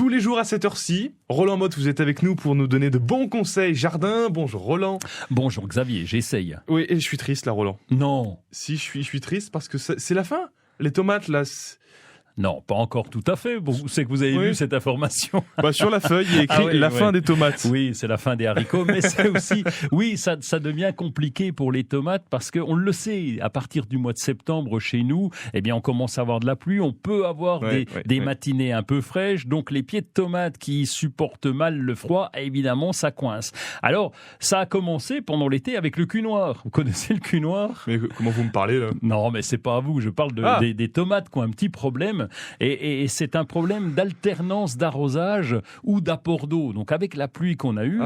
Tous les jours à cette heure-ci, Roland Motte, vous êtes avec nous pour nous donner de bons conseils jardin. Bonjour Roland. Bonjour Xavier, j'essaye. Oui, et je suis triste là Roland. Non. Si, je suis triste parce que c'est la fin. Les tomates là... Non, pas encore tout à fait. Bon, c'est que vous avez vu cette information. Sur la feuille, il y a écrit la fin des tomates. Oui, c'est la fin des haricots, mais c'est aussi... Oui, ça devient compliqué pour les tomates parce qu'on le sait, à partir du mois de septembre chez nous, eh bien, on commence à avoir de la pluie, on peut avoir des matinées un peu fraîches, donc les pieds de tomates qui supportent mal le froid, évidemment, ça coince. Alors, ça a commencé pendant l'été avec le cul noir. Vous connaissez le cul noir ? Mais comment vous me parlez là ? Non, mais c'est pas à vous, je parle des tomates qui ont un petit problème. Et c'est un problème d'alternance d'arrosage ou d'apport d'eau. Donc avec la pluie qu'on a eue,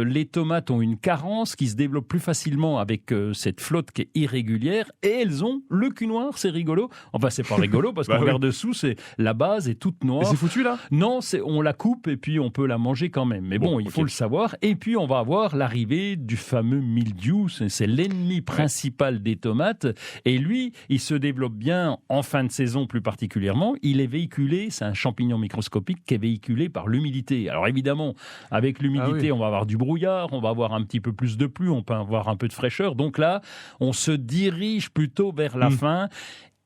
les tomates ont une carence qui se développe plus facilement avec cette flotte qui est irrégulière et elles ont le cul noir, c'est rigolo. Enfin, c'est pas rigolo parce qu'on regarde dessous, c'est la base est toute noire. Mais c'est foutu là ? Non, on la coupe et puis on peut la manger quand même. Mais bon, il faut le savoir. Et puis on va avoir l'arrivée du fameux mildiou, c'est l'ennemi principal des tomates. Et lui, il se développe bien en fin de saison plus particulièrement, il est véhiculé, c'est un champignon microscopique qui est véhiculé par l'humidité. Alors évidemment, avec l'humidité, on va avoir du brouillard, on va avoir un petit peu plus de pluie, on peut avoir un peu de fraîcheur. Donc là, on se dirige plutôt vers la fin.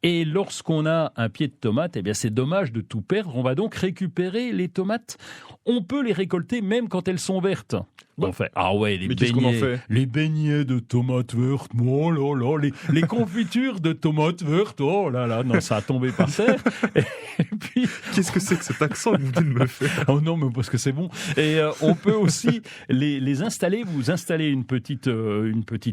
Et lorsqu'on a un pied de tomate, eh bien c'est dommage de tout perdre. On va donc récupérer les tomates. On peut les récolter même quand elles sont vertes. Enfin, les beignets de tomates vertes, oh là là, les confitures de tomates vertes, oh là là, non, ça a tombé par terre. Et puis, qu'est-ce que c'est que cet accent que vous venez de me faire ? Oh non, mais parce que c'est bon. Et on peut aussi les installer. Vous installez une petite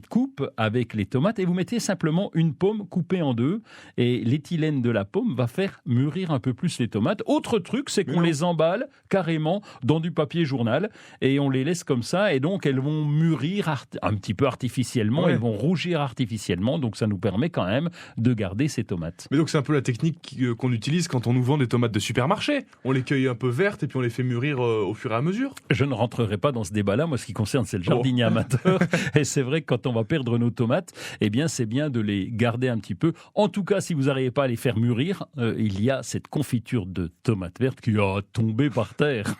coupe avec les tomates et vous mettez simplement une pomme coupée en deux. Et l'éthylène de la pomme va faire mûrir un peu plus les tomates. Autre truc, c'est qu'on les emballe carrément dans du papier journal et on les laisse comme ça. Et donc, elles vont mûrir un petit peu artificiellement, elles vont rougir artificiellement. Donc, ça nous permet quand même de garder ces tomates. Mais donc, c'est un peu la technique qu'on utilise quand on nous vend des tomates de supermarché. On les cueille un peu vertes et puis on les fait mûrir au fur et à mesure. Je ne rentrerai pas dans ce débat-là. Moi, ce qui concerne, c'est le jardinier amateur. Et c'est vrai que quand on va perdre nos tomates, eh bien, c'est bien de les garder un petit peu. En tout cas, si vous n'arrivez pas à les faire mûrir, il y a cette confiture de tomates vertes qui a tombé par terre.